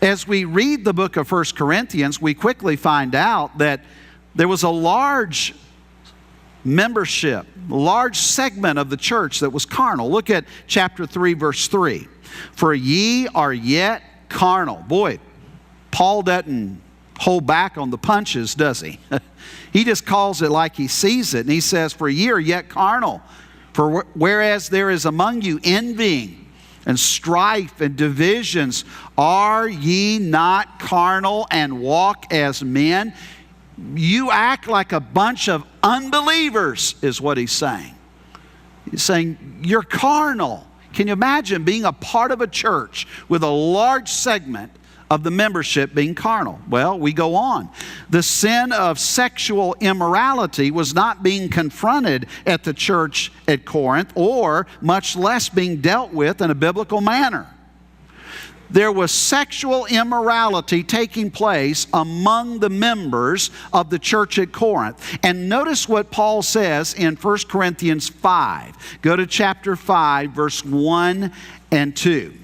As we read the book of 1 Corinthians, we quickly find out that there was a large membership, a large segment of the church that was carnal. Look at chapter 3, verse 3. For ye are yet carnal. Boy, Paul doesn't hold back on the punches, does he? He just calls it like he sees it. And he says, for ye are yet carnal. For whereas there is among you envying and strife and divisions, are ye not carnal and walk as men? You act like a bunch of unbelievers, is what he's saying. He's saying, you're carnal. Can you imagine being a part of a church with a large segment of the membership being carnal? Well, we go on. The sin of sexual immorality was not being confronted at the church at Corinth, or much less being dealt with in a biblical manner. There was sexual immorality taking place among the members of the church at Corinth. And notice what Paul says in 1 Corinthians 5. Go to chapter 5, verse 1 and 2.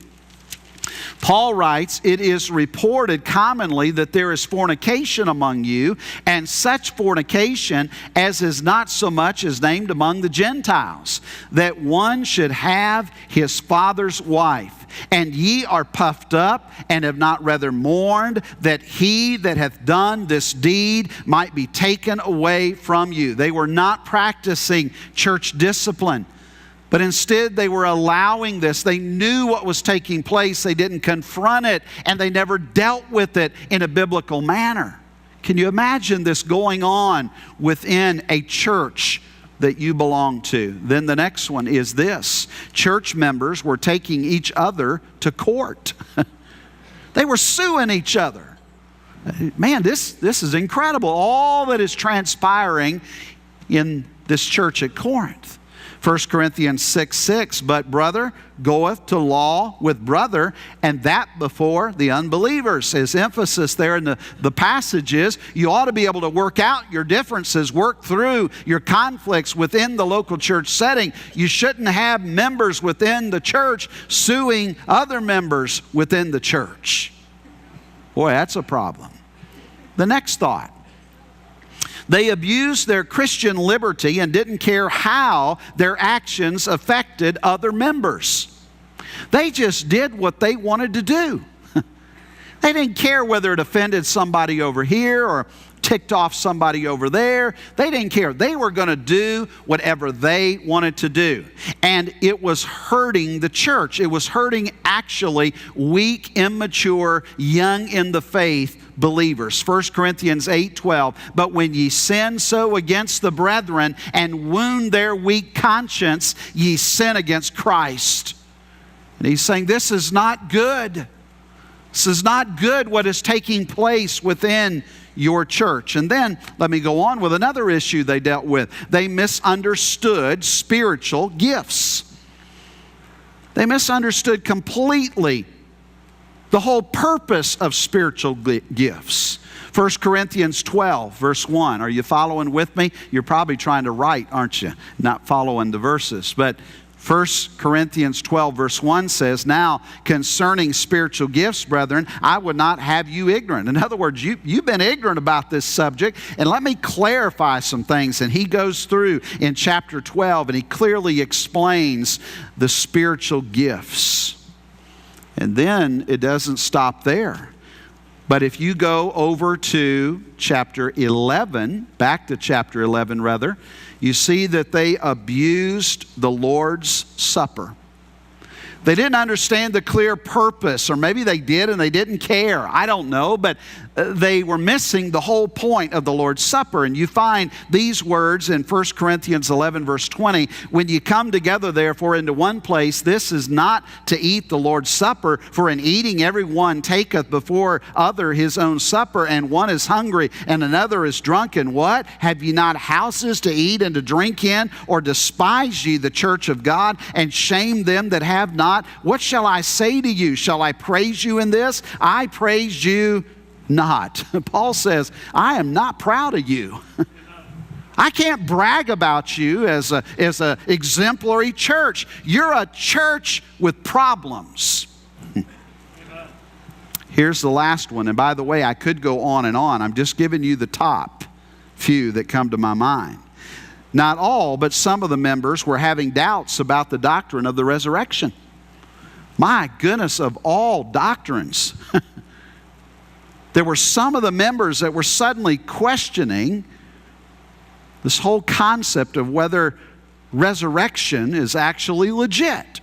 Paul writes, it is reported commonly that there is fornication among you, and such fornication as is not so much as named among the Gentiles, that one should have his father's wife. And ye are puffed up, and have not rather mourned, that he that hath done this deed might be taken away from you. They were not practicing church discipline, but instead they were allowing this. They knew what was taking place. They didn't confront it, and they never dealt with it in a biblical manner. Can you imagine this going on within a church that you belong to? Then the next one is this. Church members were taking each other to court. They were suing each other. Man, this is incredible. All that is transpiring in this church at Corinth. 1 Corinthians 6:6, but brother goeth to law with brother, and that before the unbelievers. His emphasis there in the passage is you ought to be able to work out your differences, work through your conflicts within the local church setting. You shouldn't have members within the church suing other members within the church. Boy, that's a problem. The next thought. They abused their Christian liberty and didn't care how their actions affected other members. They just did what they wanted to do. They didn't care whether it offended somebody over here or ticked off somebody over there. They didn't care. They were going to do whatever they wanted to do. And it was hurting the church. It was hurting actually weak, immature, young in the faith believers. 1 Corinthians 8:12, but when ye sin so against the brethren and wound their weak conscience, ye sin against Christ. And he's saying this is not good. This is not good what is taking place within your church. And then let me go on with another issue they dealt with. They misunderstood spiritual gifts. They misunderstood completely the whole purpose of spiritual gifts. 1 Corinthians 12, verse 1. Are you following with me? You're probably trying to write, aren't you? Not following the verses. But 1 Corinthians 12, verse 1 says, now concerning spiritual gifts, brethren, I would not have you ignorant. In other words, you've been ignorant about this subject, and let me clarify some things. And he goes through in chapter 12, and he clearly explains the spiritual gifts. And then it doesn't stop there. But if you go over to chapter 11, back to chapter 11 rather, you see that they abused the Lord's Supper. They didn't understand the clear purpose, or maybe they did and they didn't care. I don't know, but they were missing the whole point of the Lord's Supper. And you find these words in 1 Corinthians 11, verse 20. When you come together, therefore, into one place, this is not to eat the Lord's Supper, for in eating every one taketh before other his own supper, and one is hungry and another is drunken. What? Have ye not houses to eat and to drink in? Or despise ye the church of God, and shame them that have not? What shall I say to you? Shall I praise you in this? I praise you not. Paul says, I am not proud of you. I can't brag about you as a exemplary church. You're a church with problems. Here's the last one. And by the way, I could go on and on. I'm just giving you the top few that come to my mind. Not all, but some of the members were having doubts about the doctrine of the resurrection. My goodness, of all doctrines. There were some of the members that were suddenly questioning this whole concept of whether resurrection is actually legit.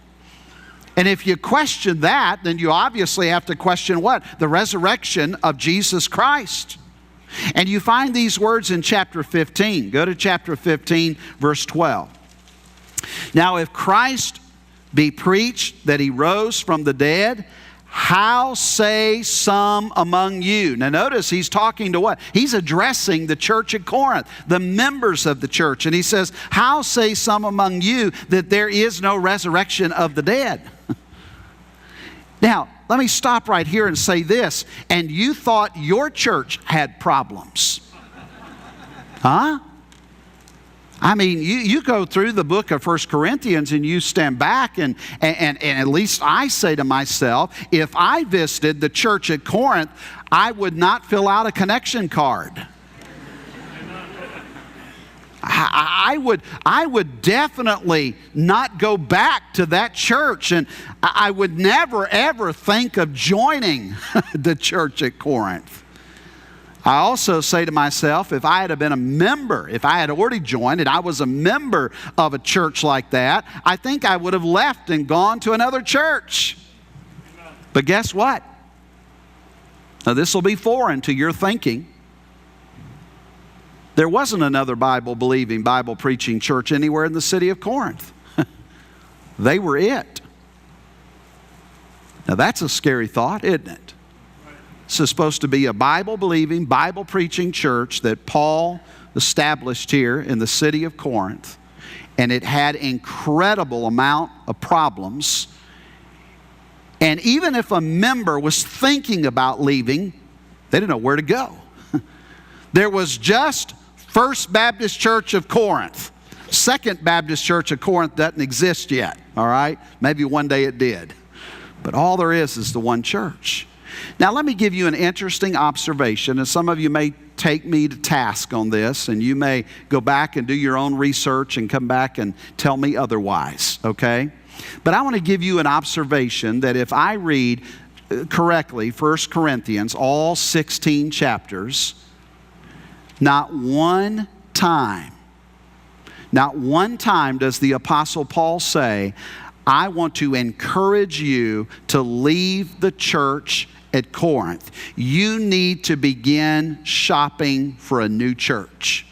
And if you question that, then you obviously have to question what? The resurrection of Jesus Christ. And you find these words in chapter 15. Go to chapter 15, verse 12. Now, if Christ be preached that he rose from the dead, how say some among you? Now notice he's talking to what? He's addressing the church at Corinth, the members of the church. And he says, how say some among you that there is no resurrection of the dead? Now, let me stop right here and say this. And you thought your church had problems. Huh? I mean, you go through the book of 1 Corinthians and you stand back and at least I say to myself, if I visited the church at Corinth, I would not fill out a connection card. I would definitely not go back to that church, and I would never ever think of joining the church at Corinth. I also say to myself, if I had been a member, if I had already joined and I was a member of a church like that, I think I would have left and gone to another church. But guess what? Now this will be foreign to your thinking. There wasn't another Bible-believing, Bible-preaching church anywhere in the city of Corinth. They were it. Now that's a scary thought, isn't it? This is supposed to be a Bible-believing, Bible-preaching church that Paul established here in the city of Corinth. And it had incredible amount of problems. And even if a member was thinking about leaving, they didn't know where to go. There was just First Baptist Church of Corinth. Second Baptist Church of Corinth doesn't exist yet, all right? Maybe one day it did. But all there is the one church. Now let me give you an interesting observation, and some of you may take me to task on this, and you may go back and do your own research and come back and tell me otherwise, okay? But I want to give you an observation that if I read correctly 1 Corinthians, all 16 chapters, not one time does the Apostle Paul say, I want to encourage you to leave the church at Corinth. You need to begin shopping for a new church.